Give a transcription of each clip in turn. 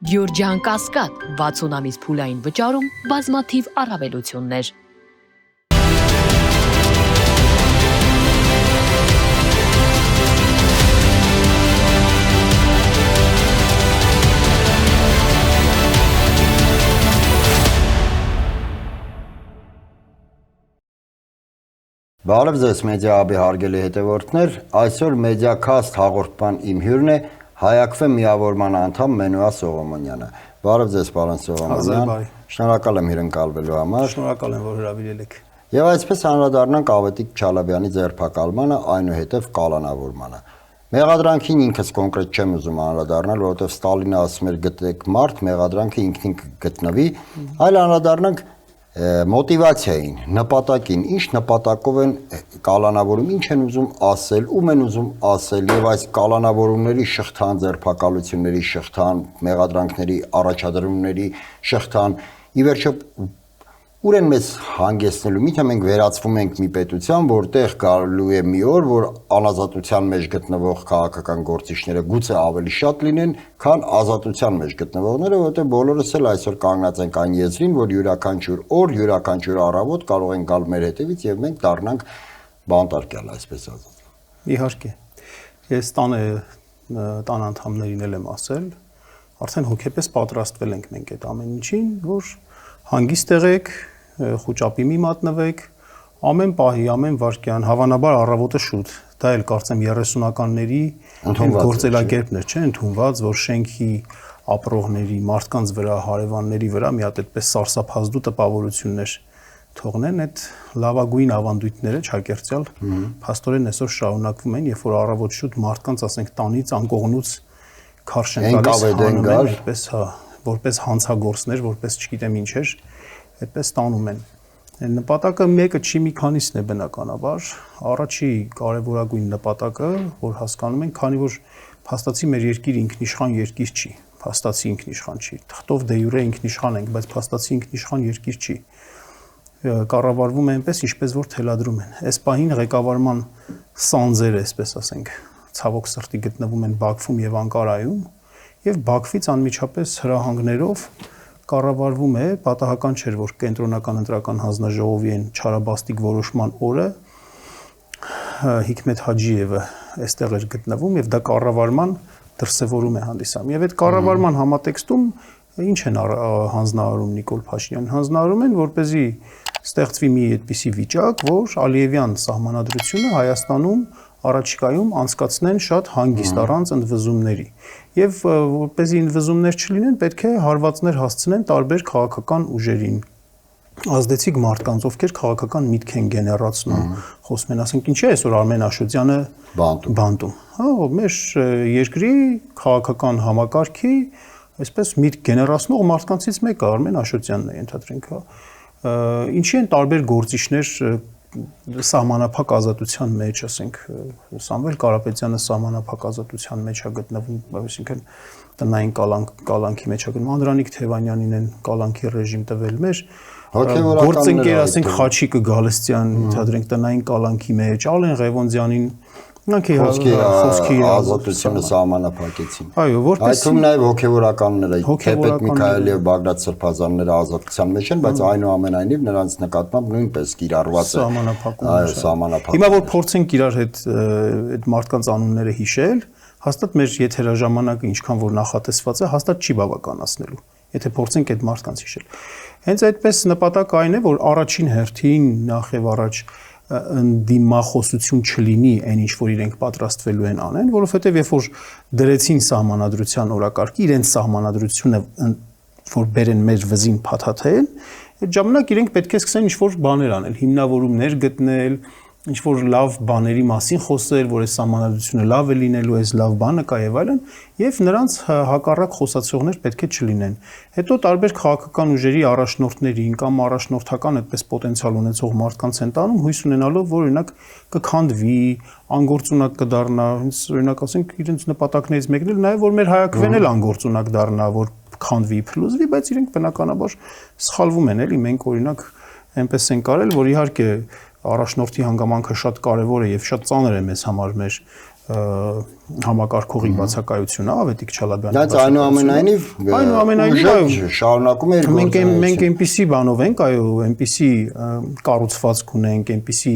Գյորջյան Կասկադ 60 ամիս փուլային վճարում բազմաթիվ առավելություններ։ Բարև ձեզ մեդիա հաբի հարգելի հետևորդներ, այսօր մեդիակաստ հաղորդման իմ հյուրն է Հայակվե միավորման անդամ Մենուա Սողոմոնյանը։ Բարև ձեզ, պարոն Սողոմոնյան։ Շնորհակալ եմ հյուրընկալվելու համար։ Շնորհակալ եմ, որ հրավիրել եք։ Եվ այսպես անդրադառնանք Ավետիք Չալաբյանի ձերբակալմանը, այնուհետև կալանավորմանը։ Մեղադրանքին ինքս կոնկրետ չեմ ուզում անդրադառնալ, որովհետև Ստալինը ասում էր գտեք մարդ, մեղադրանքը ինքնին կգտնվի, այլ անդրադառնանք մոտիվացիային, նպատակին, ինչ նպատակով են կալանավորում, ինչ են ուզում ասել, ում են ուզում ասել եւ այս կալանավորումների շղթան, ձերբակալությունների շղթան, մեղադրանքների առաջադրումների շղթան, ի վերջո ուր են մեզ հանգեցնելու, միթե մենք վերածվում ենք մի պետության, որտեղ գալու է մի օր, որ անազատության մեջ գտնվող քաղաքական գործիչները գուցե ավելի շատ լինեն, քան ազատության մեջ գտնվողները, որտեղ բոլորս էլ այսօր կանգնած ենք այն եզրին, որ յուրաքանչյուր օր, յուրաքանչյուր առավոտ կարող են գալ մեր հետևից եւ մենք դառնանք բանտարկյալ, այսպես ասած։ Իհարկե։ Ես տան անդամներին էլ եմ ասել, արդեն հոգեպես պատրաստվել ենք մենք այդ ամեն ինչին, որ հանգիստ եղեք, խուճապի մի մատնվեք, ամեն պահի, ամեն վայրկյան, հավանաբար առավոտը շուտ, դա էլ կարծեմ 30-ականների գործելակերպներ, չէ՞, ընդունված, որ շենքի ապրողների, մարդկանց վրա, հարևանների վրա մի հատ այդպես սարսափազդու տպավորություններ թողնեն, այդ լավագույն ավանդույթները չակերտյալ փաստորեն այսօր շարունակվում են, երբ որ առավոտ շուտ մարդկանց, ասենք, տանից, անկողնուց քարշ են տալիս, այդպես, որպես հանցագործներ, որպես չգիտեմ ինչեր, այդպես տանում են։ Նպատակը մեկը չի, մի քանիսն է բնականաբար, առաջի կարևորագույն նպատակը, որ հասկանում ենք, քանի որ փաստացի մեր երկիր ինքնիշխան երկիր չի, փաստացի ինքնիշխան չի, թղթով դե յուրե ինքնիշխան ենք, բայց փաստացի ինքնիշխան երկիր չի, կառավարվում է այնպես, ինչպես որ թելադրում են։ Այս պահին ղեկավարման սանձերը, այսպես ասենք, ցավոք սրտի գտնվում են Բաքվում եւ Անկարայում, եւ Բաքվից անմիջապես հրահանգներով կառավարվում է, պատահական չէր, որ կենտրոնական ընտրական հանձնաժողովի են չարաբաստիկ որոշման օրը Հիկմետ Հաջիևը այստեղ էր գտնվում եւ դա կառավարման դրսևորում է հանդիսանում։ Եվ այդ կառավարման համատեքստում ինչ են հանձնարարում Նիկոլ Փաշինյանին, հանձնարարում են, որպեսզի ստեղծվի մի այդպիսի վիճակ, որ Ալիևյան սահմանադրությունը Հայաստանում առաջիկայում անցկացնեն շատ հանգիստ առանց ընդվզումների եւ որպեսզի ընդվզումներ չլինեն, պետք է հարվածներ հասցնեն տարբեր քաղաքական ուժերին, ազդեցիկ մարդկանց, ովքեր քաղաքական միտք են գեներացնում, խոսում են, ասենք, ինչի է այսօր Արմեն Աշոտյանը բանտում, հա, մեր երկրի քաղաքական համակարգի այսպես միտք գեներացնող մարդկանցից մեկը Արմեն Աշոտյանն է, ենթադրենք, հա, ինչի են տարբեր գործիչներ սահմանափակ ազատության մեջ, ասենք, Սամվել Կարապետյանը սահմանափակ ազատության մեջ է գտնվում, այսինքն տնային կալանքի մեջ է գտնվում, Անդրանիկ Թևանյանին են կալանքի ռեժիմ տվել մեր, գործընկեր, ասենք, Խաչիկ Գալստյան, ենթադրենք տնային կալանքի մեջ, Ալեն Ղևոնդյանին խոսքի ազատությունը սահմանափակեցին։ Այո, որպես այդում նաև հոգևորականները, Թեպետ Միքայել եւ Բագրատ Սրբազանները ազատության մեջ են, բայց այնուամենայնիվ նրանց նկատմամբ նույնպես կիրառված է սահմանափակում։ Հիմա որ փորձենք իրար հետ այդ մարդկանց անունները հիշել, հաստատ մեր եթերաժամանակը ինչքան որ նախատեսված է, հաստատ չի բավականացնելու, եթե փորձենք այդ մարդկանց հիշել։ Հենց այդպես նպատակ այն է, որ առաջին հերթին նախ եւ առաջ ընդդիմախոսություն չլինի այն ինչ որ իրենք պատրաստվելու են անեն, որովհետև երբ որ դրեցին սահմանադրության օրակարգը, իրենց սահմանադրությունը որ բերեն մեր վզին փաթաթել, այդ ժամանակ իրենք պետք է սկսեն ինչ որ բաներ անել, հիմնավորումներ գտնել, ինչ որ լավ բաների մասին խոսել, որ այս սահմանադրությունը լավ է լինելու, այս լավ բանը կա եւ այլն, եւ նրանց հակառակ խոսացողներ պետք է չլինեն։ Հետո տարբեր քաղաքական ուժերի առաջնորդներին կամ առաջնորդական այդպես պոտենցիալ ունեցող մարդկանց են տանում, հույս ունենալով, որ օրինակ կքանդվի, անգործունակ կդառնա, օրինակ ասենք իրենց նպատակներից մեկն էլ նաեւ որ մեր Հայակվեն էլ անգործունակ դառնա, որ քանդվի, փլուզվի, բայց իրենք բնականաբար սխալվում են, էլի մենք օրինակ այնպես ենք արել, որ իհարկե առաջնորդի հանգամանքը շատ կարևոր է եւ շատ ծանր է մեզ համար մեր համակարգողի բացակայությունը Ավետիք Չալաբյանի Դա այնուամենայնիվ շարունակում է իր գործունեությունը։ Մենք այնպիսի բանով ենք, այո, այնպիսի կառուցվածք ունենք, այնպիսի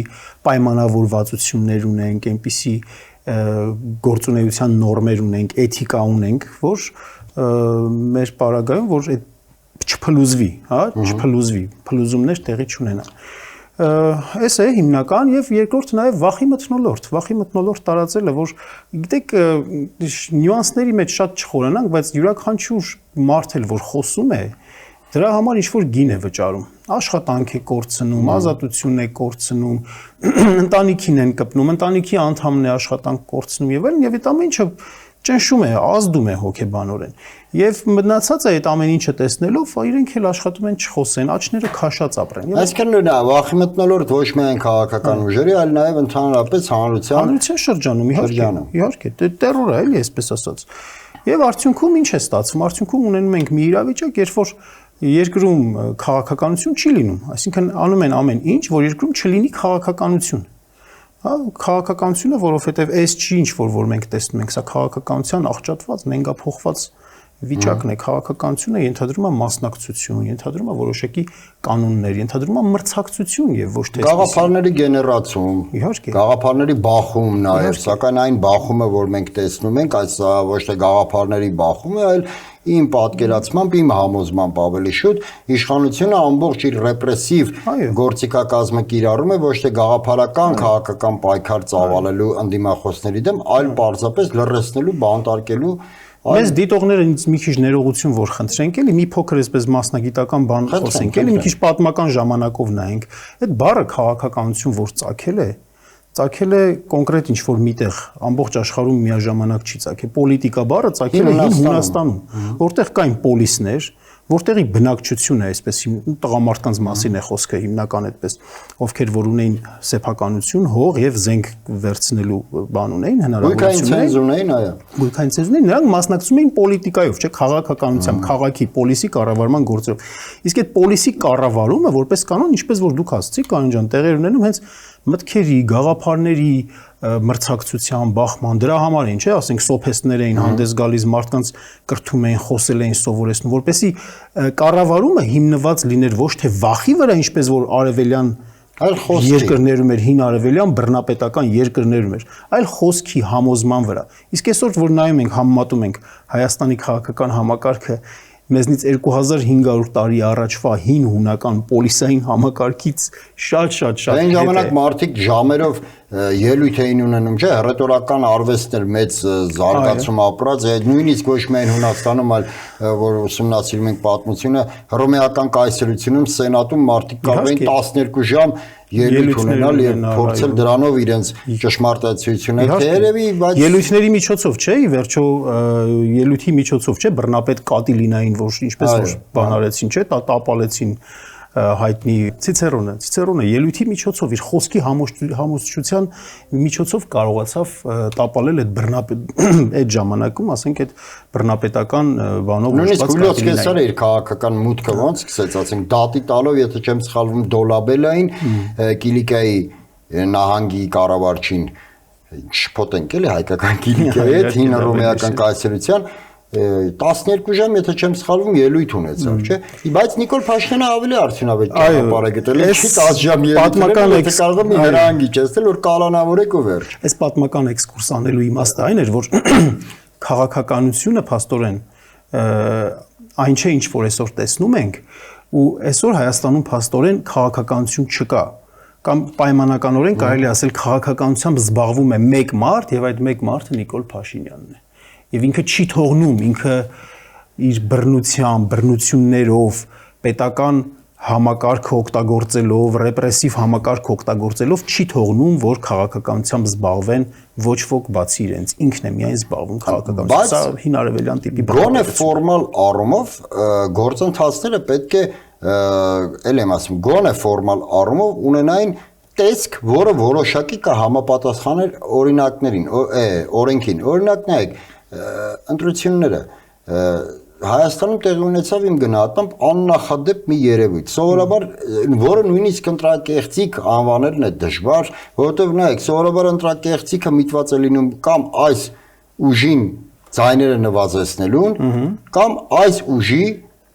պայմանավորվածություններ ունենք, այնպիսի գործունեության նորմեր ունենք, էթիկա ունենք, որ մեր պարագայում որ չփլուզվի, հա, չփլուզվի, փլուզումներ տեղի չունենան։ Այս է հիմնական եւ երկրորդ նաեւ վախի մթնոլորտ տարածելը, որ գիտեք նյուանսների մեջ շատ չխորանանք, բայց յուրաքանչյուր մարդ էլ որ խոսում է, դրա համար ինչ-որ գին է վճարում, աշխատանք է կորցնում, ազատություն է կորցնում, ընտանիքին են կպնում, ընտանիքի անդամն է աշխատանք կորցնում եւ այլն, եւ այդ ամեն ինչը ճնշում է, ազդում է հոգեբանորեն։ Եվ մնացած է այդ ամեն ինչը տեսնելով, իրենք էլ աշխատում են չխոսեն, աչքները քաշած ապրեն։ Այսինքն նա վախի մթնոլորտ ոչ միայն քաղաքական ուժերի, այլ նաև ընդհանրապես հանրության շրջանում, իհարկե, տերոր է, էլի, այսպես ասած։ Եվ արդյունքում ինչ է ստացվում։ Արդյունքում ունենում ենք մի իրավիճակ, երբ որ երկրում քաղաքականություն չի լինում, այսինքն անում են ամեն ինչ, որ երկրում չլինի քաղաքականություն։ Հա, քաղաքականությունը, որովհետև այս չի ինչ որ մենք տեսնում ենք, սա քաղաքականության աղճատված, նենգափոխված վիճակն է, քաղաքականությունը ենթադրում է մասնակցություն, ենթադրում է որոշակի կանոններ, ենթադրում է մրցակցություն եւ ոչ թե գաղափարների գեներացում, իհարկե, գաղափարների բախում նաեւ, սակայն այն բախումը, որ մենք տեսնում ենք, այս ոչ թե գաղափարների բախում է, այլ իմ պատկերացմամբ, իմ համոզմամբ ավելի շուտ իշխանությունը ամբողջ իր ռեպրեսիվ գործիքակազմը կիրառում է ոչ թե գաղափարական քաղաքական պայքար ծավալելու ընդդիմախոսների դեմ, այլ պարզապես լրացնելու, բանտարկելու Մեզ դիտողները ինձ մի քիչ ներողություն որ խնդրենք, էլի մի փոքր այսպես մասնագիտական բան խոսենք, էլի մի քիչ պատմական ժամանակով նայենք։ Այդ բառը քաղաքականություն որ ծագել է կոնկրետ ինչ որ միտեղ ամբողջ աշխարհում միաժամանակ չի ծագել։ Պոլիտիկա բառը ծագել է Հունաստանում, որտեղ կային պոլիսներ, որտեղի բնակչությունը այսպես տղամարդկանց մասին է խոսքը հիմնական այդպես, ովքեր որ ունեին սեփականություն, հող եւ զենք վերցնելու բան ունեին, հնարավորություն ունեին, այո։ Գույքային ցենզուրը նրանք մասնակցում էին պոլիտիկայով, չէ, քաղաքականությամբ, քաղաքի պոլիսի կառավարման գործերով։ Իսկ այդ պոլիսի կառավարումը որպես կանոն, ինչպես որ դուք ասացիք, կանոն ջան, տեղի ունենում հենց մտքերի, գաղափարների մրցակցության, բախման, դրա համար ինչ է, ասենք սոփեստներ էին հանդես գալիս, մարդկանց կրթում էին, խոսել էին, սովորեցնում, որպեսզի կառավարումը հիմնված լիներ ոչ թե վախի վրա, ինչպես որ արևելյան երկրներում էր, հին արևելյան բռնապետական երկրներում էր, այլ խոսքի համոզման վրա։ Իսկ այսօր որ նայում ենք, համեմատում ենք Հայաստանի քաղաքական համակարգը մեզնից 2500 տարի առաջվա հին հունական պոլիսային համակարգից շատ այն ժամանակ մարդիկ ժամերով ելույթ էին ունենում, չէ, հռետորական արվեստներ մեծ զարգացում ապրած, նույնիսկ ոչ միայն Հունաստանում, այլ որ ուսումնասիրում ենք պատմությունը, հռոմեական կայսրությունում սենատում մարդիկ կարող էին 12 ժամ ելույթ ունենալ եւ փորձել դրանով իրենց ճշմարտացիությունը թերևի, բայց ելույթների միջոցով, չէ, ի վերջո ելույթի միջոցով, չէ, բռնապետ կատիլինային, որ ինչպես որ բան արեցին, չէ, տապալեցին հայտնի Ցիցերոնը ելույթի միջոցով իր խոսքի համոզչության միջոցով կարողացավ տապալել այդ ժամանակում, ասենք այդ բռնապետական բանով նույնիսկ Հուլիոս Կեսարը իր քաղաքական մուտքը ոնց սկսեց, ասենք դատի տալով, եթե չեմ սխալվում, Դոլաբելային Կիլիկիայի նահանգի կառավարչին շփոթենք էլի հայկական Կիլիկիայի հետ հին ռոմեական կայսրության 12 ժամ, եթե չեմ սխալվում, ելույթ ունեցավ, չէ՞։ Բայց Նիկոլ Փաշինյանը ավելի արդյունավետ ճանապարհ է գտել, չի 10 ժամ ելույթ ունեցել, եթե կարող եմ հրահանգի չստել, որ կալանավորեք ու վերջ։ Այս պատմական էքսկուրս անելու իմաստը այն էր, որ քաղաքականությունը փաստորեն այն չէ, ինչ որ այսօր տեսնում ենք, ու այսօր Հայաստանում փաստորեն քաղաքականություն չկա, կամ պայմանականորեն կարելի ասել քաղաքականությամբ զբաղվում է մեկ մարդ, եւ այդ մեկ մարդը Նիկոլ Փաշինյանն է։ Եվ ինքը չի թողնում, ինքը իր բռնություններով, պետական համակարգը օգտագործելով, ռեպրեսիվ համակարգը օգտագործելով չի թողնում, որ քաղաքականությամբ զբաղվեն ոչ ոք բացի իրենց, ինքն է միայն զբաղվում քաղաքականությամբ, սա հին արևելյան տիպի գոնե ֆորմալ առումով գործընթացները պետք է, էլ եմ ասում, գոնե ֆորմալ առումով ունենային տեսք, որը որոշակի կհամապատասխաներ օրինակներին, օրենքին, օրինակ նայեք, ընտրությունները Հայաստանում տեղի ունեցավ իմ գնահատմամբ աննախադեպ մի երևույթ։ Սովորաբար որը նույնիսկ ընտրակեղծիկ անվանելն է դժվար, որովհետև նայեք, սովորաբար ընտրակեղծիկը միտված է լինում կամ այս ուժին ձայները նվազեցնելուն, կամ այս ուժի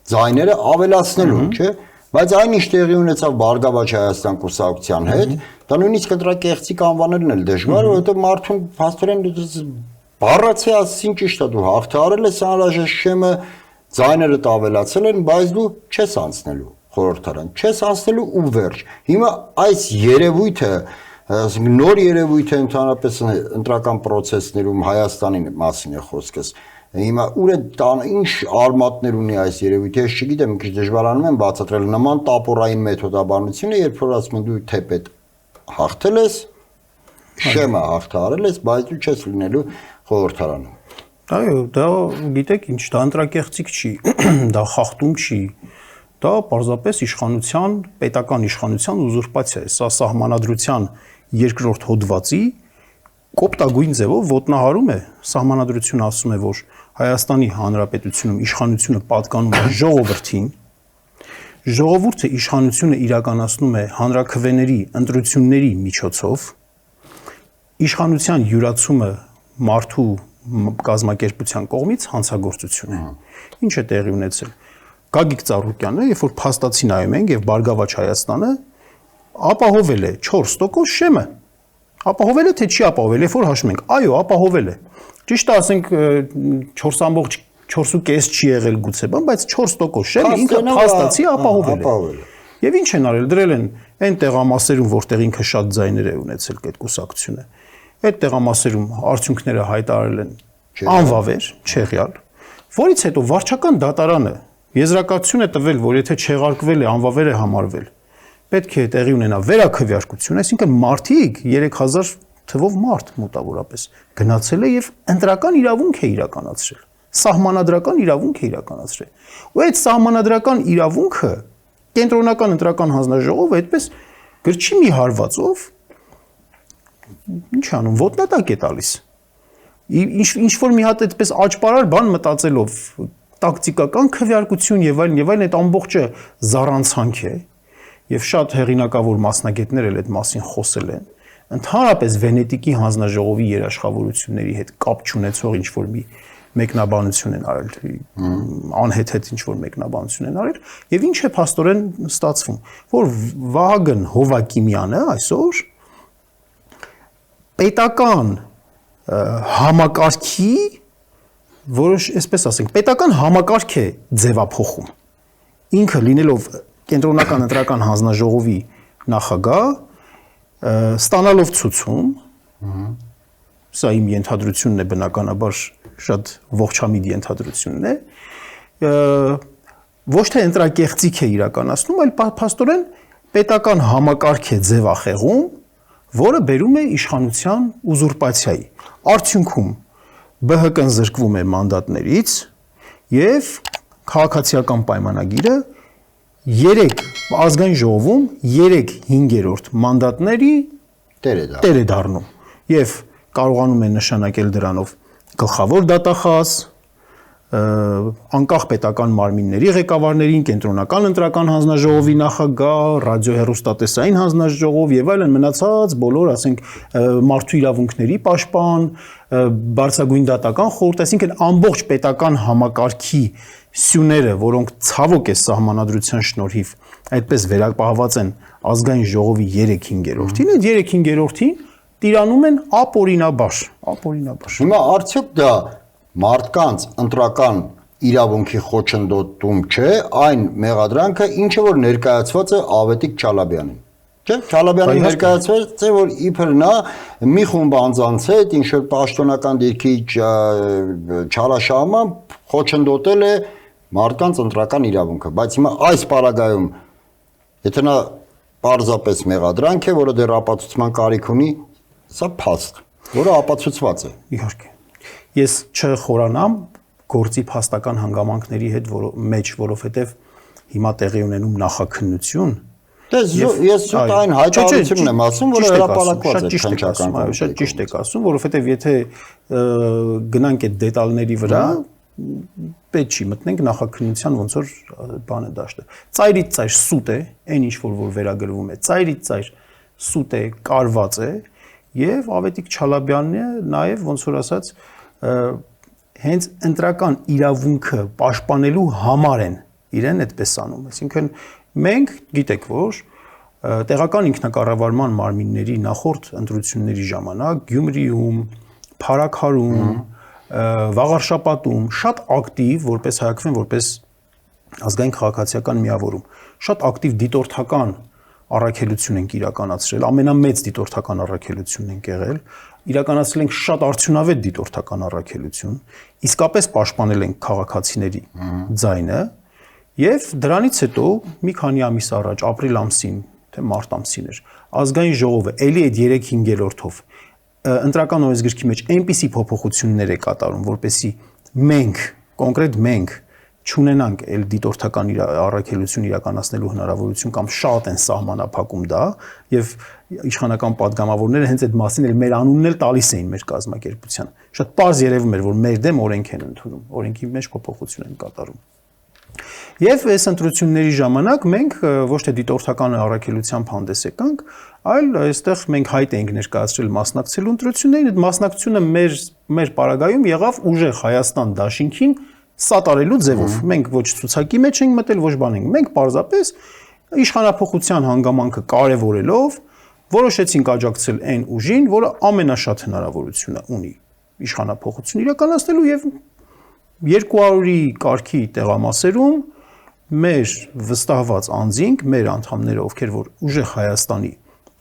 ձայները ավելացնելուն, չէ՞։ Բայց այնինչ տեղի ունեցավ Բարգավաճ Հայաստան կուսակցության հետ, դա նույնիսկ ընտրակեղծիկ անվանելն էլ դժվար, որովհետև մարդուն փաստորեն բառացի ասին ճիշտ է, դու հաղթահարել ես անհրաժեշտ շեմը, ձայները ավելացել են, բայց դու չես անցնելու խորհրդարան, չես անցնելու ու վերջ։ Հիմա այս երևույթը, ասենք նոր երևույթ է ընդհանրապես ընտրական process-ներում Հայաստանի մասին է խոսքս։ Հիմա ուր է ինչ արմատներ ունի այս երևույթը, ես չգիտեմ, մի քիչ դժվարանում եմ բացատրել նման տապորային մեթոդաբանությունը, երբ որ ասում են դու թեպետ հաղթել ես, շեմը հաղթահարել ես, բայց դու չես լինելու խորհրդարանում։ Այո, դա գիտեք ինչ, դա ընտրակեղծիկ չի, դա խախտում չի, դա պարզապես իշխանության, պետական իշխանության ուզուրպացիա է, սա սահմանադրության երկրորդ հոդվածի կոպտագույն ձևով ոտնահարում է, սահմանադրությունը ասում է, որ Հայաստանի Հանրապետությունում իշխանությունը պատկանում է ժողովրդին, ժողովուրդը իշխանությունը իրականացնում է հանրաքվեների ընտրությունների միջոցով, իշխանության յուրացումը մարդու կազմակերպության կողմից հանցագործություն է։ Ինչ է տեղի ունեցել։ Գագիկ Ծառուկյանը, երբ որ փաստացի նայում ենք եւ Բարգավաճ Հայաստանը ապահովել է 4% շեմը։ Ապահովել է թե չի ապահովել, երբ որ հաշվում ենք։ Այո, ապահովել է։ Ճիշտ է, ասենք 4.5 չի եղել գուցե, բայց 4% շեմը ինքը փաստացի ապահովել է։ Եվ ինչ են արել, դրել են այն տեղամասերում, որտեղ ինքը շատ ձայներ է ունեցել այդ կուսակցությունը։ Այդ տեղամասերում արդյունքները հայտարարել են անվավեր, չեղյալ, որից հետո վարչական դատարանը եզրակացություն է տվել, որ եթե չեղարկվել է, անվավեր է համարվել, պետք է տեղի ունենա վերաքվեարկություն, այսինքն մարդիկ 3000 թվով մարդ մոտավորապես գնացել է եւ ընտրական իրավունք է իրականացրել, սահմանադրական իրավունք է իրականացրել։ Ու այդ սահմանադրական իրավունքը կենտրոնական ընտրական հանձնաժողովը այդպես գրչի մի հարվածով ինչ անում, ոտնատակ է տալիս։ Ինչ որ մի հատ այդպես աճպարար բան մտածելով, տակտիկական քվեարկություն եւ այլն, այդ ամբողջը զառանցանք է եւ շատ հեղինակավոր մասնագետներ էլ այդ մասին խոսել են։ Ընդհանրապես Վենետիկի հանձնաժողովի երաշխավորությունների հետ կապ չունեցող ինչ որ մի մեկնաբանություն են արել, անհեթեթ ինչ որ մեկնաբանություն են արել եւ ինչ է փաստորեն ստացվում, որ Վահագն Հովակիմյանը այսօր պետական համակարգի որոշ, այսպես ասենք, պետական համակարգ է ձևափոխում։ Ինքը լինելով կենտրոնական ընտրական հանձնաժողովի նախագահ, ստանալով ցուցում, սա իմ ենթադրությունն է, բնականաբար շատ ողջամիտ ենթադրությունն է, ոչ թե ընտրակեղծիկ է իրականացնում, այլ փաստորեն պետական համակարգ է ձևախեղում, որը բերում է իշխանության ուզուրպացիայի։ Արդյունքում ԲՀԿ-ն զրկվում է մանդատներից եւ քաղաքացիական պայմանագիրը 3 ազգային ժողովում 3/5 մանդատների տեր է դառնում եւ կարողանում է նշանակել դրանով գլխավոր դատախազ, անկախ պետական մարմինների ղեկավարներին, կենտրոնական ընտրական հանձնաժողովի նախագահ, ռադիոհեռուստատեսային հանձնաժողով եւ այլն մնացած բոլոր, ասենք, մարդու իրավունքների պաշտպան, բարձրագույն դատական խորհուրդ, այսինքն ամբողջ պետական համակարգի սյուները, որոնք ցավոք է սահմանադրության շնորհիվ այդպես վերապահված են ազգային ժողովի 3/5-ին, այդ 3/5-ին տիրանում են ապօրինաբար։ Հիմա արդյոք դա մարդկանց ընտրական իրավունքի խոչընդոտում չէ, այն մեղադրանքը, ինչը որ ներկայացված է Ավետիք Չալաբյանին։ Չէ՞, Չալաբյանին ներկայացված է, որ իբր նա մի խումբ անձանց հետ ինչ որ պաշտոնական դիրքի չարաշահմամբ խոչընդոտել է մարդկանց ընտրական իրավունքը, բայց հիմա այս պարագայում եթե նա պարզապես մեղադրանք է, որը դեռ ապացուցման կարիք ունի, սա փաստ, որը ապացուցված է։ Իհարկե։ Ես չխորանամ գործի փաստական հանգամանքների հետ մեջ, որովհետև հիմա տեղի ունենում նախաքննություն։ Ես շուտ այն հայտարարությունն եմ ասում, որը հրապարակված է քննչական կողմից։ Շատ ճիշտ եք ասում, որովհետև եթե գնանք այդ դետալների վրա, պետք չի մտնենք նախաքննության ոնց որ բանը դաշտը։ Ծայրից ծայր սուտ է, այն ինչ որ վերագրվում է, ծայրից ծայր սուտ է, կարված է, եւ Ավետիք Չալաբյանն է նաեւ ոնց որ ասած հենց ընտրական իրավունքը պաշտպանելու համար են իրեն այդպես անում։ Այսինքն մենք գիտեք որ տեղական ինքնակառավարման մարմինների նախորդ ընտրությունների ժամանակ Գյումրիում, Փարաքարում, Վաղարշապատում շատ ակտիվ որպես հայակվեն որպես ազգային քաղաքացիական միավորում շատ ակտիվ դիտորդական առաքելություն ենք իրականացրել ամենամեծ դիտորդական առաքելությունն ենք եղել իրականացրել ենք շատ արդյունավետ դիտորդական առաքելություն իսկապես պաշտպանել ենք քաղաքացիների ձայնը եւ դրանից հետո մի քանի ամիս առաջ ապրիլ ամսին թե մարտ ամսին էր ազգային ժողովը ելի այդ 3/5-ով ընտրական օրենսգրքի մեջ այնպիսի փոփոխություններ է կատարում, որպեսզի մենք, կոնկրետ մենք չունենանք այլ դիտորդական առաքելություն իրականացնելու հնարավորություն կամ շատ են սահմանափակում դա եւ իշխանական падգամավորները հենց այդ մասին էլ մեր անունն էլ տալիս էին մեր կազմակերպության։ Շատ պարզ երևում էր, որ մեր դեմ օրենք են ընդունում, օրենքի մեջ փոփոխություն են կատարում։ Եվ այս ընտրությունների ժամանակ մենք ոչ թե դիտորդական առաքելությամբ հանդես եկանք, այլ այստեղ մենք հայտ էինք ներկայացրել մասնակցելու ընտրություններին, այդ մասնակցությունը մեր պարագայում եղավ ուժեղ Հայաստան դաշինքին սատարելու ձևով։ Մենք ոչ ցուցակի մեջ ենք մտել, ոչ բան ենք։ Մենք պարզապես իշխանափոխության հանգամանքը կարևորելով որոշեցինք աջակցել այն ուժին, որը ամենաշատ հնարավորությունը ունի իշխանափոխություն իրականացնելու եւ 200-ի կարգի տեղամասերում մեր վստահված անձինք, մեր անդամները, ովքեր որ ուժեղ Հայաստանի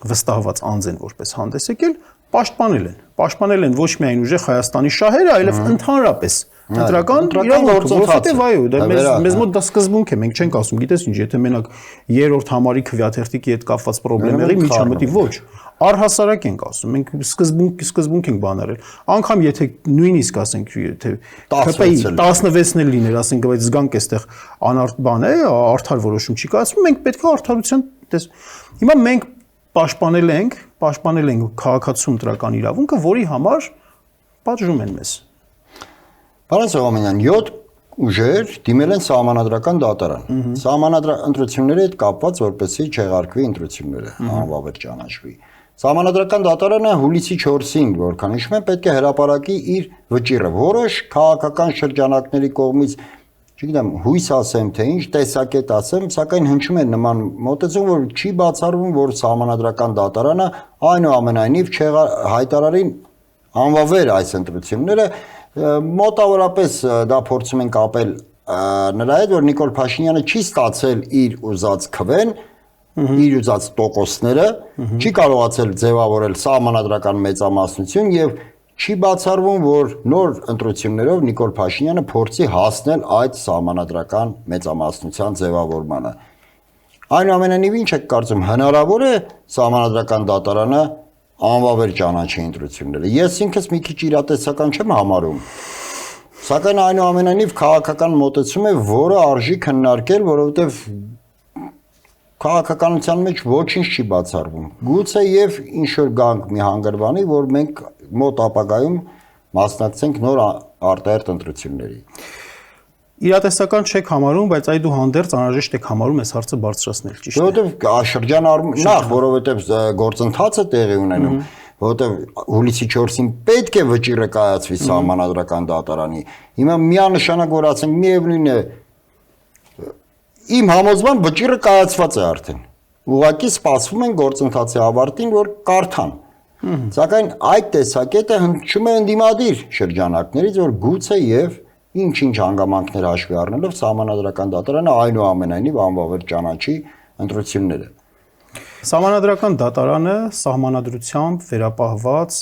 վստահված անձ են որպես հանդես եկել, պաշտպանել են ոչ միայն ուժեղ Հայաստանի շահերը, այլև ընդհանրապես ընտրական իրավունքը, որովհետև այո, դա մեզ մոտ դա սկզբունք է, մենք չենք ասում, գիտես ինչ, եթե մենակ երրորդ համարի քվեաթերթիկի հետ կապված խնդրեմ եղի, միջամտի ոչ, առհասարակ ենք ասում, մենք սկզբունք ենք բանարել, անգամ եթե նույնիսկ ասենք, եթե ԿՊ-ի 16-ն էլ լիներ, ասենք, բայց զգանք այստեղ անարդ բան է, արդար որոշում չի կայացվում, մենք պետք է արդարության տես։ Հիմա մենք պաշտպանել ենք քաղաքացու ընտրական իրավունքը, որի համար պատժում են մեզ։ Պարոն Սողոմոնյան, 7 ուժեր դիմել են սահմանադրական դատարան։ Սահմանադրական ընտրությունների հետ կապված, որպեսզի չեղարկվի ընտրությունները, անվավեր ճանաչվի։ Սահմանադրական դատարանը հուլիսի 4-ին, որքան հիշում եմ, պետք է հրապարակի իր վճիռը։ Որոշ քաղաքական շրջանակների կողմից, չգիտեմ, հույս ասեմ, թե ինչ տեսակետ ասեմ, սակայն հնչում է նման մոտեցում, որ չի բացառվում, որ սահմանադրական դատարանը այնուամենայնիվ հայտարարին անվավեր այս ընտրությունները մոտավորապես դա փորձում են կապել նրա հետ, որ Նիկոլ Փաշինյանը չի ստացել իր ուզած քվեն, իր ուզած տոկոսները, չի կարողացել ձևավորել սահմանադրական մեծամասնություն եւ չի բացառվում, որ նոր ընտրություններով Նիկոլ Փաշինյանը փորձի հասնել այդ սահմանադրական մեծամասնության ձևավորմանը։ Այնուամենայնիվ ինչ եք կարծում, հնարավոր է սահմանադրական դատարանը անվավեր ճանաչի ընտրությունները։ Ես ինքս մի քիչ իրատեսական չեմ համարում, սակայն այնուամենայնիվ քաղաքական մոտեցում է, որը արժի քննարկել, որովհետև քաղաքականության մեջ ոչինչ չի բացառվում։ Գուցե եւ ինչ որ գանք մի հանգրվանի, որ մենք մոտ ապագայում մասնակցենք նոր արտահերթ ընտրությունների։ Իրատեսական չեք համարում, բայց այդուհանդերձ անհրաժեշտ եք համարում այս հարցը բարձրացնել, ճիշտ է։ Որովհետև շրջան նախ, որովհետև գործընթացը տեղի ունենում, որովհետև հուլիսի 4-ին պետք է վճիռը կայացվի սահմանադրական դատարանի։ Հիմա միանշանակ որ ասենք միևնույն է իմ համոզման վճիռը կայացված է արդեն։ Ուղղակի սպասվում են գործընթացի ավարտին, որ կարդան։ Սակայն այդ տեսակետը հնչում է ընդդիմադիր շրջանակներից, որ գուցե եւ ինչ հանգամանքներ հաշվի առնելով սահմանադրական դատարանը այնուամենայնիվ անվավեր ճանաչի ընտրությունները։ Սահմանադրական դատարանը սահմանադրությամբ վերապահված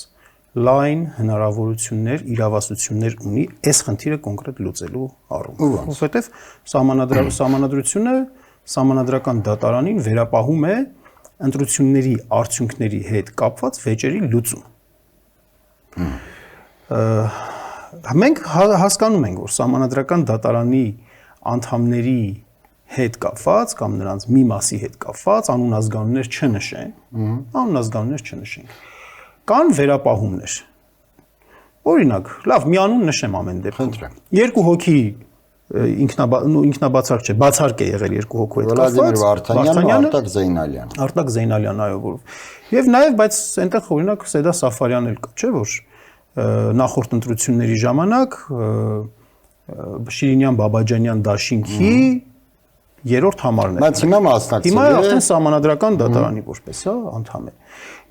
լայն հնարավորություններ, իրավասություններ ունի այս խնդիրը կոնկրետ լուծելու առումով։ Որովհետև սահմանադրությունը սահմանադրական դատարանին վերապահում է ընտրությունների արդյունքների հետ կապված վեճերի լուծում։ Մենք հասկանում ենք, որ սահմանադրական դատարանի անդամների հետ կապված կամ նրանց մի մասի հետ կապված անունազգանուններ չնշենք, կան վերապահումներ։ Օրինակ, լավ, մի անուն նշեմ ամեն դեպքում։ Խնդրեմ։ Երկու հոգի ինքնաբացարկ չէ, բացարկ է եղել երկու հոգու հետ Վլադիմիր Վարդանյանն ու Արտակ Զեյնալյանը։ Արտակ Զեյնալյան, այո, որ։ Եվ նաև, բայց այնտեղ օրինակ Սեդա Սաֆարյանն էլ կա, չէ՞ որ նախորդ ընտրությունների ժամանակ Շիրինյան Բաբաջանյան դաշինքի երրորդ համարն է։ Բայց հիմա մասնակցել է։ Հիմա արդեն սահմանադրական դատարանի որպես, հա, անդամ է։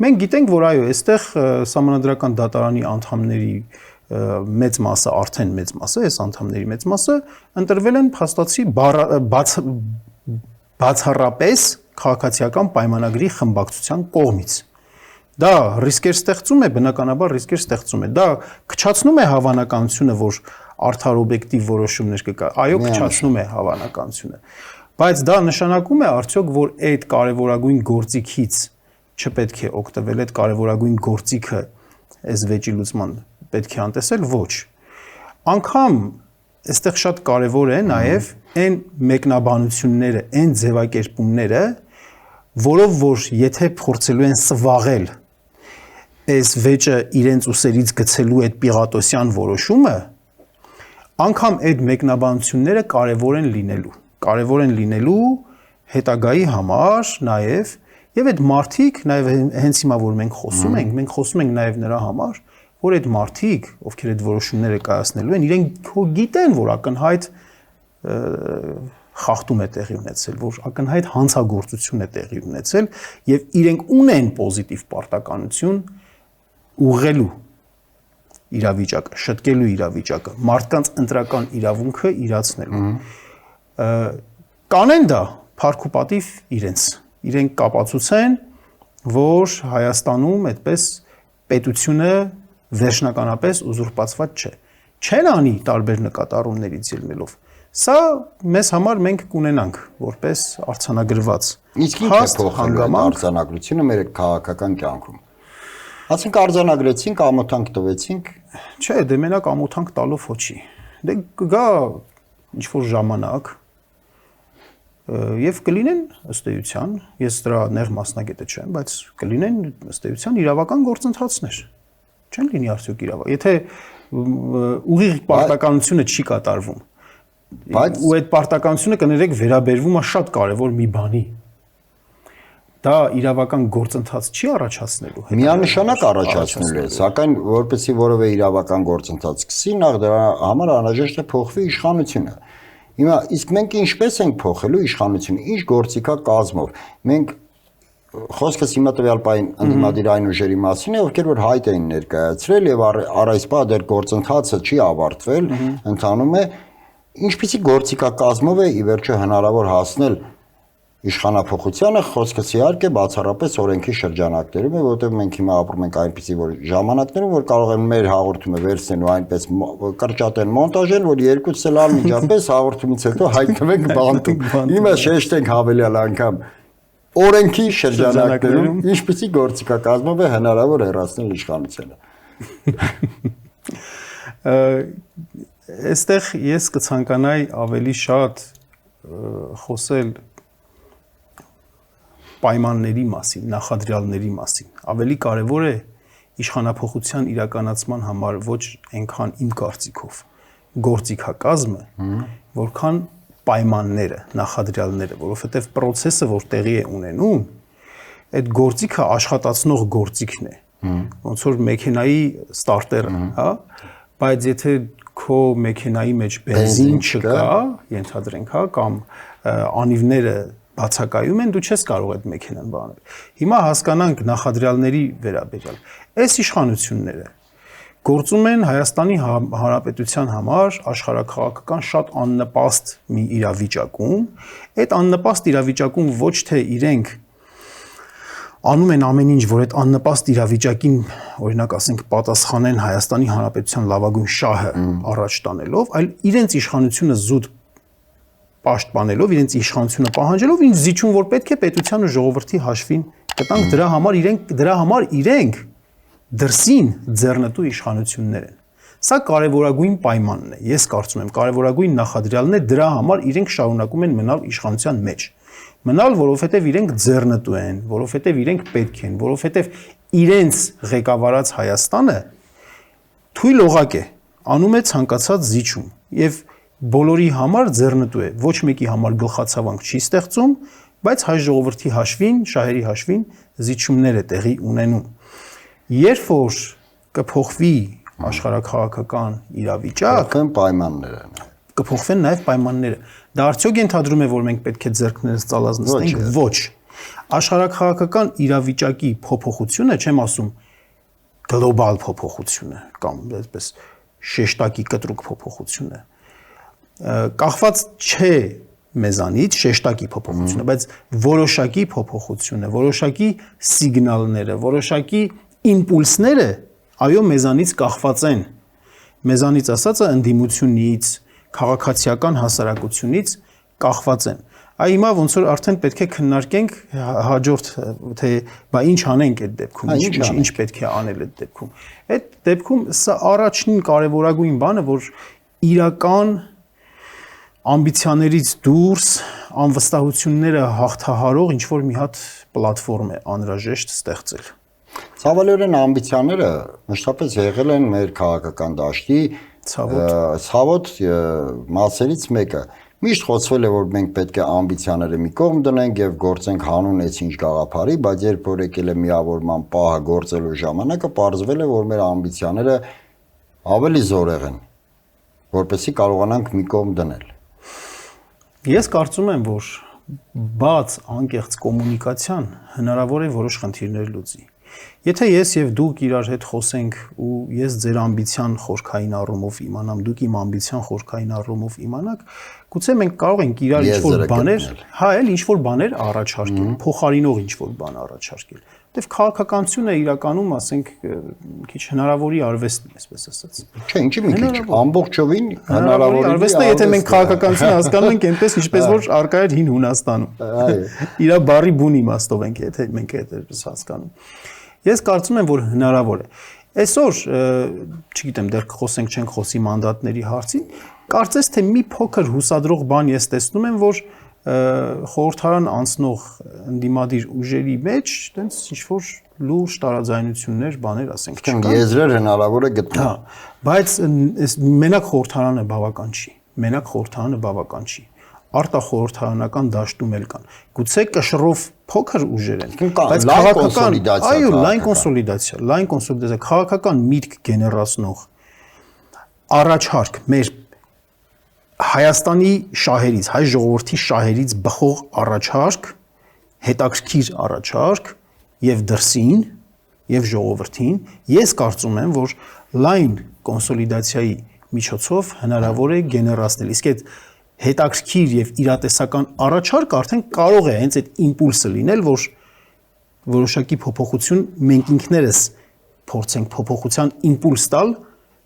Մենք գիտենք, որ այո, այստեղ սահմանադրական դատարանի անդամների մեծ մասը, արդեն մեծ մասը, այս անդամների մեծ մասը ընտրվել են փաստացի բացառապես քաղաքացիական պայմանագրի խմբակցության կողմից։ Դա ռիսկեր ստեղծում է, բնականաբար ռիսկեր ստեղծում է։ Դա քչացնում է հավանականությունը, որ արդար օբյեկտիվ որոշումներ կկա։ Այո, քչացնում է հավանականությունը։ Բայց դա նշանակում է արդյոք, որ այդ կարևորագույն գործիքից չպետք է օգտվել, այդ կարևորագույն գործիքը այս վեճի լուծման պետք է անտեսել, ոչ։ Անկամ այստեղ շատ կարևոր է նաև այն մեկնաբանությունները, այն ձևակերպումները, որով որ եթե փորձելու են սվաղել այս վեճը իրենց ուսերից գցելու այդ Պիղատոսյան որոշումը, անգամ այդ մեկնաբանությունները կարևոր են լինելու հետագայի համար նաև եւ այդ մարդիկ նաև հենց հիմա որ մենք խոսում ենք նաև նրա համար, որ այդ մարդիկ, ովքեր այդ որոշումները կայացնելու են, իրենք գիտեն, որ ակնհայտ խախտում է տեղի ունեցել, որ ակնհայտ հանցագործություն է տեղի ունեցել եւ իրենք ունեն պոզիտիվ պարտականություն ուղղելու իրավիճակը, շտկելու իրավիճակը, մարդկանց ընտրական իրավունքը իրացնելու։ Կանեն դա փառք ու պատիվ իրենք կապացուցեն, որ Հայաստանում այդպես պետությունը վերջնականապես ուզուրպացված չէ։ Չեն անի տարբեր նկատառումներից ելնելով։ Սա մեզ համար մենք կունենանք որպես արձանագրված։ Իսկ ինչ է փոխել արձանագրությունը մեր քաղաքական կյանքում։ Ասենք արձանագրեցինք, ամոթանք տվեցինք։ Չէ, դե մենակ ամոթանք տալով ոչի։ Դե կգա ինչ-որ ժամանակ եւ կլինեն ըստ էության, ես դրա նեղ մասնագետը չեմ, բայց կլինեն ըստ էության իրավական գործընթացներ։ Չեն լինի արդյոք իրավական։ Եթե ուղիղ պարտականությունը չի կատարվում, բայց ու այդ պարտականությունը կներեք վերաբերվում է շատ կարևոր մի բանի։ Դա իրավական գործընթաց չի առաջացնելու։ Միանշանակ առաջացնելու է, սակայն որպեսզի որևէ իրավական գործընթաց սկսի, նախ դրա համար անհրաժեշտ է փոխվի իշխանությունը։ Հիմա իսկ մենք ինչպես ենք փոխելու իշխանությունը, ինչ գործիքա կազմով։ Մենք խոսքս հիմա տվյալ պայն ընդդիմադիր այն ուժերի մասին է, ովքեր որ հայտ էին ներկայացրել եւ առայսպա դեռ գործընթացը չի ավարտվել, ընթանում է, ինչպիսի գործիքա կազմով է ի վերջո հնարավոր հասնել իշխանափոխությանը, խոսքս իհարկե բացառապես օրենքի շրջանակներում է, որովհետև մենք հիմա ապրում ենք այնպիսի որ ժամանակներում, որ կարող են մեր հաղորդումը վերցնել ու այնպես կրճատեն, մոնտաժեն, որ երկուսս էլ անմիջապես հաղորդումից հետո հայտնվենք բանտում։ Հիմա շեշտենք հավելյալ անգամ օրենքի շրջանակներում ինչպիսի գործիքա կազմով է հնարավոր հեռացնել իշխանությունը։ Այստեղ ես կցանկանայի ավելի շատ խոսել պայմանների մասին, նախադրյալների մասին։ Ավելի կարևոր է իշխանափոխության իրականացման համար ոչ այնքան իմ կարծիքով գործիքակազմը, որքան պայմանները, նախադրյալները, որովհետև process-ը, որ տեղի է ունենում, այդ գործիքը աշխատացնող գործիքն է։ Ոնց որ մեքենայի ստարտերը, հա, բայց եթե քո մեքենայի մեջ բենզին չկա, ենթադրենք, հա, կամ անիվները բացակայում են, դու չես կարող այդ մեքենան բանել։ Հիմա հասկանանք նախադրյալների վերաբերյալ։ Այս իշխանությունները գործում են Հայաստանի Հանրապետության համար աշխարհաքաղաքական շատ աննպաստ մի իրավիճակում։ Այդ աննպաստ իրավիճակում ոչ թե իրենք անում են ամեն ինչ, որ այդ աննպաստ իրավիճակին, օրինակ ասենք, պատասխանեն Հայաստանի Հանրապետության լավագույն շահը առաջ տանելով, այլ իրենց իշխանությունը զուտ պաշտպանելով, իրենց իշխանությունը պահանջելով, ինչ զիջում, որ պետք է պետության ու ժողովրդի հաշվին կտանք, դրա համար իրենք դրսին ձեռնտու իշխանություններ են։ Սա կարևորագույն պայմանն է, ես կարծում եմ, կարևորագույն նախադրյալն է, դրա համար իրենք շարունակում են մնալ իշխանության մեջ։ Մնալ, որովհետև իրենք ձեռնտու են, որովհետև իրենք պետք են, որովհետև իրենց ղեկավարած Հայաստանը թույլ օղակ է, անում է ցանկացած զիջում եւ բոլորի համար ձեռնտու է, ոչ մեկի համար գլխացավանք չի ստեղծում, բայց հայ ժողովրդի հաշվին, շահերի հաշվին զիջումներ է տեղի ունենում։ Երբ որ կփոխվի աշխարհաքաղաքական իրավիճակ, կփոխվեն նաև պայմանները։ Դա արդյոք ենթադրում է, որ մենք պետք է ձեռքներս ծալած նստենք։ Ոչ։ Աշխարհաքաղաքական իրավիճակի փոփոխությունը, չեմ ասում գլոբալ փոփոխությունը կամ այսպես շեշտակի կտրուկ փոփոխությունը, կախված չէ մեզանից շեշտակի փոփոխությունը, բայց որոշակի փոփոխությունը, որոշակի սիգնալները, որոշակի իմպուլսները, այո, մեզանից կախված են։ Մեզանից ասածը ընդդիմությունից, քաղաքացիական հասարակությունից կախված են։ Այ հիմա ոնց որ արդեն պետք է քննարկենք հաջորդ թե բա ինչ անենք այդ դեպքում, ինչ պետք է անել այդ դեպքում։ Այդ դեպքում սա առաջին կարևորագույն բանը, որ իրական ամբիցիաներից դուրս անվստահությունները հաղթահարող ինչ որ մի հատ պլատֆորմ է անհրաժեշտ ստեղծել։ Ցավալիորեն ամբիցիաները մշտապես եղել են մեր քաղաքական դաշտի ցավոտ մասերից մեկը։ Միշտ խոսվել է, որ մենք պետք է ամբիցիաները մի կողմ դնենք եւ գործենք հանուն էս ինչ գաղափարի, բայց երբ որ եկել է միավորման պահը գործելու ժամանակը, պարզվել է, որ մեր ամբիցիաները ավելի զորեղ են, որպեսզի կարողանանք մի կողմ դնել։ Ես կարծում եմ, որ բաց անկեղծ կոմունիկացիան հնարավոր է որոշ խնդիրներ լուծի։ Եթե ես եւ դուք իրար հետ խոսենք ու ես ձեր ամբիցիան խորքային առումով իմանամ, դուք իմ ամբիցիան խորքային առումով իմանաք, գուցե մենք կարող ենք իրար ինչ-որ բաներ, հա, ինչ-որ բաներ առաջարկել, փոխարինող ինչ-որ բան առաջարկել։ Որտեւ քաղաքականությունը իրականում, ասենք, քիչ հնարավորի արվեստն է, այսպես ասած։ Չէ, ինչի մի քիչ, ամբողջովին հնարավորի արվեստը, եթե մենք քաղաքականությունը հասկանում ենք այնպես, ինչպես որ արկա էր հին Հունաստանում։ Այո։ Իրա բառի բուն իմաստով ենք, եթե մենք այդպես հասկանում։ Ես կարծում եմ, որ հնարավոր է։ Այսօր, չգիտեմ, դեռ խոսենք չենք խոսի մանդատների հարցին, կարծես թե մի փոքր հուսադրող բան ես տեսնում եմ, որ խորհրդարան անցնող ընդդիմադիր ուժերի մեջ տենց ինչ-որ լուրջ տարաձայնություններ, բաներ, ասենք, չկան։ Եզրեր հնարավոր է գտնել։ Հա, բայց մենակ խորհրդարանը բավական չի։ Մենակ խորհրդարանը բավական չի։ Արտախորհրդարանական դաշտում էլ կան։ Գուցե կշռով փոքր ուժեր են, բայց քաղաքական, այո, լայն կոնսոլիդացիա, քաղաքական միտք գեներացնող առաջարկ մեր Հայաստանի շահերից, հայ ժողովրդի շահերից բխող առաջարկ, հետաքրքիր առաջարկ եւ դրսին եւ ժողովրդին, ես կարծում եմ, որ լայն կոնսոլիդացիայի միջոցով հնարավոր է գեներացնել։ Իսկ այդ հետաքրքիր եւ իրատեսական առաջարկ արդեն կարող է հենց այդ իմպուլսը լինել, որ որոշակի փոփոխություն մենք ինքներս փորձենք փոփոխության իմպուլս տալ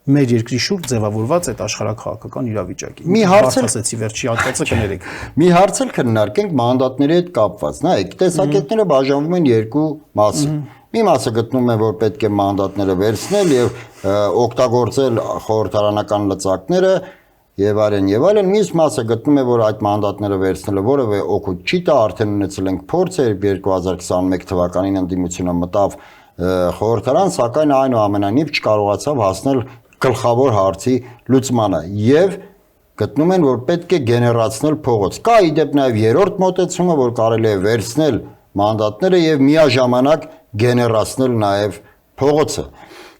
մեր երկրի շուրջ ձևավորված այդ աշխարհաքաղաքական իրավիճակին։ Մի հարց ասեցի վերջի հատվածը կներեք։ Մի հարց էլ քննարկենք մանդատների հետ կապված։ Նայեք, տեսակետները բաժանվում են երկու մասի։ Մի մասը գտնում է, որ պետք է մանդատները վերցնել եւ օգտագործել խորհրդարանական լծակները եւ այլն, մյուս մասը գտնում է, որ այդ մանդատները վերցնելը որևէ օգուտ չի տա, արդեն ունեցել ենք փորձեր, 2021 թվականին ընդդիմությունը մտավ խորհրդարան, սակայն այնուամենայնիվ չկարողացավ հասնել գլխավոր հարցի լուծմանը եւ գտնում են, որ պետք է գեներացնել փողոց։ Կա իդեպ նաեւ երրորդ մոտեցումը, որ կարելի է վերցնել մանդատները եւ միաժամանակ գեներացնել նաեւ փողոցը։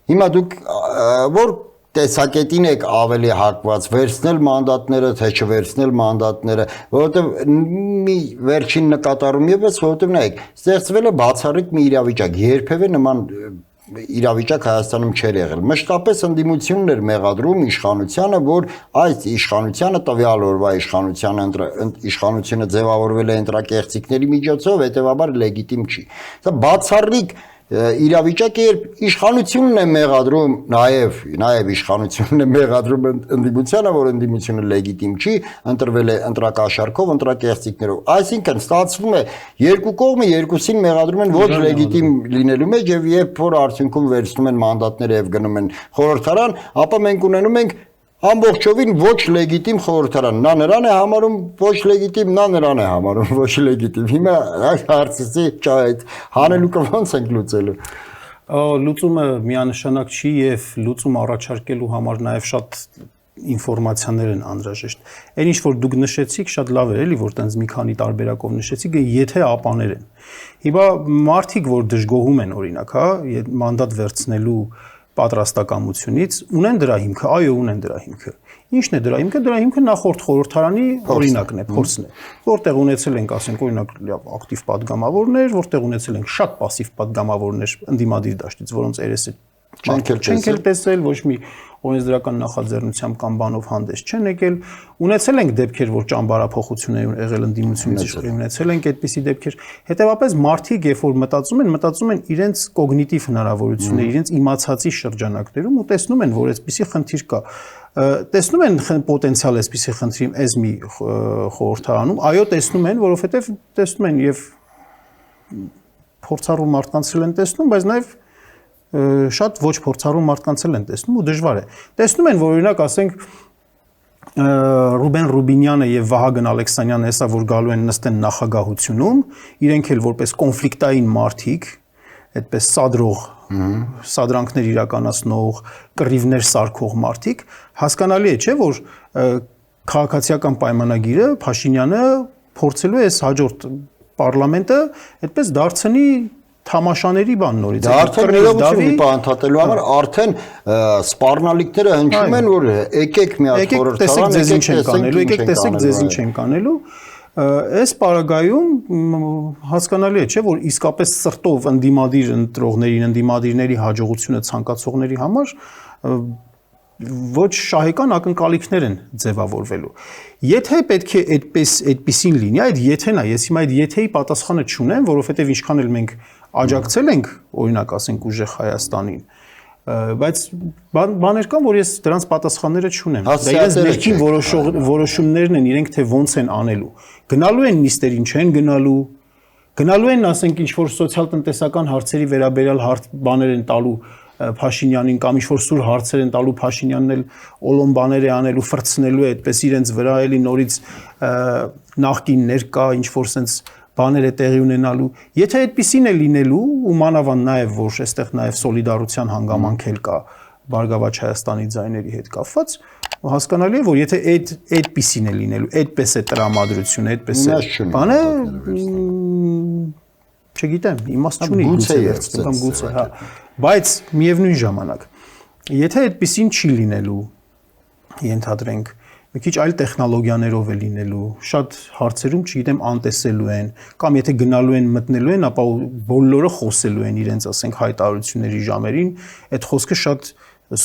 Հիմա դուք որ տեսակետին եք ավելի հակված վերցնել մանդատները, թե չվերցնել մանդատները, որովհետև մի վերջին նկատառում եւս, որովհետև նայեք, ստեղծվել է բացառիկ մի իրավիճակ, երբևէ նման իրավիճակ Հայաստանում չէր եղել։ Մշտապես ընդդիմությունն էր մեղադրում իշխանությանը, որ այս իշխանությանը տվյալ օրվա իշխանությունը ձևավորվել է ընտրակեղծիքների միջոցով, հետեւաբար լեգիտիմ չի։ Սա բացառիկ իրավիճակը, երբ իշխանությունն է մեղադրում, նաև իշխանությունն է մեղադրում ընդդիմությանը, որ ընդդիմությունը լեգիտիմ չի, ընտրվել է ընտրակաշառքով, ընտրակեղծիքներով։ Այսինքն ստացվում է երկու կողմը երկուսին մեղադրում են ոչ լեգիտիմ լինելու մեջ, եւ երբ որ արդյունքում վերցնում են մանդատները եւ գնում են խորհրդարան, ապա մենք ունենում ենք ամբողջովին ոչ լեգիտիմ խորհրդարան։ Նա նրան է համարում ոչ լեգիտիմ, նա նրան է համարում ոչ լեգիտիմ։ Հիմա այս հարցի այդ հանելուկը ո՞նց ենք լուծելու։ Լուծումը միանշանակ չի եւ լուծում առաջարկելու համար նաեւ շատ ինֆորմացիաներ են անհրաժեշտ։ Այն ինչ որ դուք նշեցիք, շատ լավ էր, էլի, որ տենց մի քանի տարբերակով նշեցիք, եթե ապաներ են։ Հիմա մարդիկ, որ դժգոհում են օրինակ, հա, մանդատ վերցնելու պատրաստակամությունից, ունեն դրա հիմքը, այո, ունեն դրա հիմքը։ Ինչն է դրա հիմքը։ Դրա հիմքը նախորդ խորհրդարանի օրինակն է, փորձն է, որտեղ ունեցել ենք, ասենք, օրինակ, ակտիվ падգամավորներ, որտեղ ունեցել ենք շատ пассив падգամավորներ ընդդիմադիր դաշտից, որոնց երեսը չենք տեսել, ոչ մի օրենսդրական նախաձեռնությամբ կամ բանով հանդես չեն եկել, ունեցել ենք դեպքեր, որ ճամբարափոխություն են եղել ընդդիմությունից իշխող, ունեցել ենք այդպիսի դեպքեր։ Հետևաբար մարդիկ, երբ որ մտածում են իրենց կոգնիտիվ հնարավորությունները, իրենց իմացածի շրջանակներում ու տեսնում են, որ այսպիսի խնդիր կա։ Տեսնում են պոտենցիալ այսպիսի խնդրի այս մի խորհրդարանում, այո, տեսնում են, որովհետև տեսնում են եւ փորձառու մարդկանց են տեսնում, բայց նաեւ շատ ոչ փորձառու մարդկանց են տեսնում ու դժվար է։ Տեսնում են, որ օրինակ ասենք Ռուբեն Ռուբինյանը եւ Վահագն Ալեքսանյանը հեսա որ գալու են նստեն նախագահությունում, իրենք էլ որպես կոնֆլիկտային մարդիկ, այդպես սադրող, սադրանքներ իրականացնող, կռիվներ սարքող մարդիկ, հասկանալի է, չէ, որ քաղաքացիական պայմանագիրը Փաշինյանը փորձելու է հաջորդ պարլամենտը այդպես դարձնի թամաշաների բան նորից։ Դա արդեն ներողություն պահանջելու համար արդեն սպառնալիքները հնչում են, որ եկեք մի հատ խորհրդարան, եկեք տեսեք ձեզ ինչ են կանելու։ Այս պարագայում հասկանալի է, չէ, որ իսկապես սրտով ընդդիմադիր ընտրողներին, ընդդիմադիրների հաջողությունը ցանկացողների համար ոչ շահեկան ակնկալիքներ են ձևավորվելու։ Եթե պետք է այդպեսին լինի, այդ եթեն է, ես հիմա այդ եթեի պատասխանը չունեմ, որովհետև ինչքան էլ մենք աջակցել ենք, օրինակ ասենք ուժեղ Հայաստանին, բայց բաներ կան, որ ես դրանց պատասխանները չունեմ։ Դա իրենց ներքին որոշումներն են, իրենք թե ոնց են անելու։ Գնալու են նիստերին, չեն գնալու են, ասենք, ինչ-որ սոցիալ-տնտեսական հարցերի վերաբերյալ բաներ են տալու Փաշինյանին կամ ինչ-որ սուր հարցեր են տալու Փաշինյանն էլ օլոմ բաներ է անելու, ֆրցնելու է այդպես իրենց վրա էլի նորից նախկին ներկա ինչ-որ sense բաներ է տեղի ունենալու։ Եթե այդպեսին է լինելու ու մանավանդ նաև որ այստեղ նաև սոլիդարության հանգամանք էլ կա Բարգավաճ Հայաստանի ձայների հետ կապված, հասկանալի է, որ եթե այդպեսին է լինելու, այդպես է տրամադրությունը, այդպես է բանը, չգիտեմ, իմաստ չունի գուցե, հա, բայց միևնույն ժամանակ, եթե այդպեսին չի լինելու, ենթադրենք, մի քիչ այլ տեխնոլոգիաներով է լինելու, շատ հարցերում, չգիտեմ, անտեսելու են, կամ եթե գնալու են, մտնելու են, ապա բոլորը խոսելու են իրենց, ասենք, հայտարարությունների ժամերին, այդ խոսքը շատ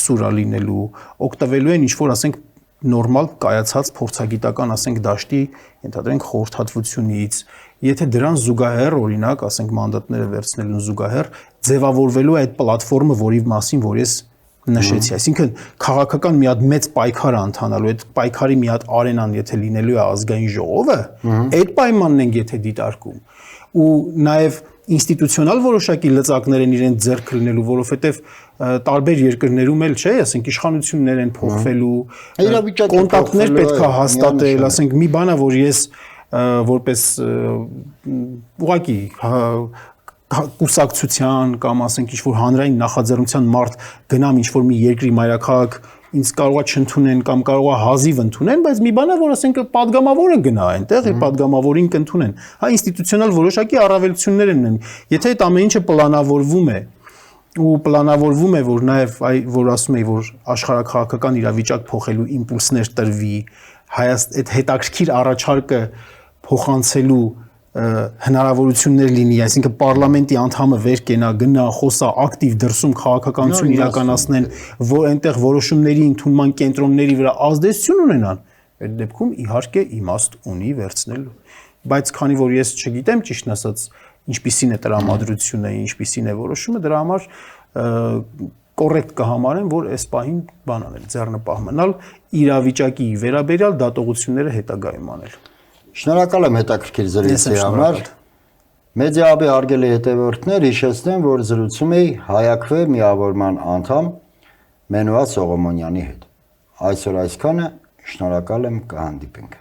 սուր է լինելու, օգտվելու են ինչ-որ, ասենք, նորմալ կայացած փորձագիտական, ասենք, դաշտի, ենթադրենք, խորհրդատվությունից, եթե դրան զուգահեռ, օրինակ, ասենք, մանդատները վերցնելուն զուգահեռ, ձևավորվելու է այդ պլատֆորմը, որի մասին, որ ես նշեցի, այսինքն քաղաքական մի հատ մեծ պայքար անցանալու, այդ պայքարի մի հատ արենան եթե լինելու է ազգային ժողովը, այդ պայմանն ենք եթե դիտարկում, ու նաև ինստիտուցիոնալ որոշակի լծակներ են իրենց ձեռք լինելու, որովհետև տարբեր երկրներում էլ չէ, ասենք իշխանություններ են փոխվելու, կոնտակտներ պետք է հաստատել, ասենք մի բան է, որ ես որպես ուղղակի կուսակցության կամ ասենք ինչ-որ հանրային նախաձեռնության մարդ գնամ ինչ-որ մի երկրի մայրաքաղաք ինձ կարողա չընդունեն կամ կարողա հազիվ ընդունեն, բայց մի բան է, որ ասենք падգամավորը գնա այնտեղ, եւ падգամավորին կընդունեն։ Հա ինստիտուցիոնալ որոշակի առավելություններ են։ Եթե այդ ամեն ինչը պլանավորվում է ու պլանավորվում է, որ նաև որ ասում էի, որ աշխարհակաղակական իրավիճակ փոխելու իմպուլսներ տրվի, այդ հետաքրքիր առաջարկը փոխանցելու հնարավորություններ լինի, այսինքն պարլամենտի անդամը վեր կենա, գնա, խոսա, ակտիվ դրսում քաղաքականություն իրականացնեն, որ այնտեղ որոշումների ընդունման կենտրոնների վրա ազդեցություն ունենան, այդ դեպքում իհարկե իմաստ ունի վերցնելու։ Բայց քանի որ ես չգիտեմ ճիշտ ասած, ինչպիսին է տրամադրությունը, ինչպիսին է որոշումը, դրա համար կոռեկտ կհամարեմ, որ այս պահին բան անել, ձեռնպահ մնալ, իրավիճակի վերաբերյալ դատողությունները հետագայում անել։ Շնորհակալ եմ հետաքրքիր զրույցի համար։ Մեդիա-հաբի հարգելի հետևորդներ, հիշեցնեմ, որ զրուցում էի Հայաքվե միավորման անդամ Մենուհատ Սողոմոնյանի հետ։ Այսօր այսքանը, շնորհակալ եմ, կհանդիպենք։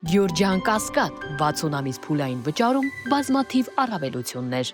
Գյուրջան Կասկադ 60 ամիս փուլային վճարում բազմաթիվ առավելություններ։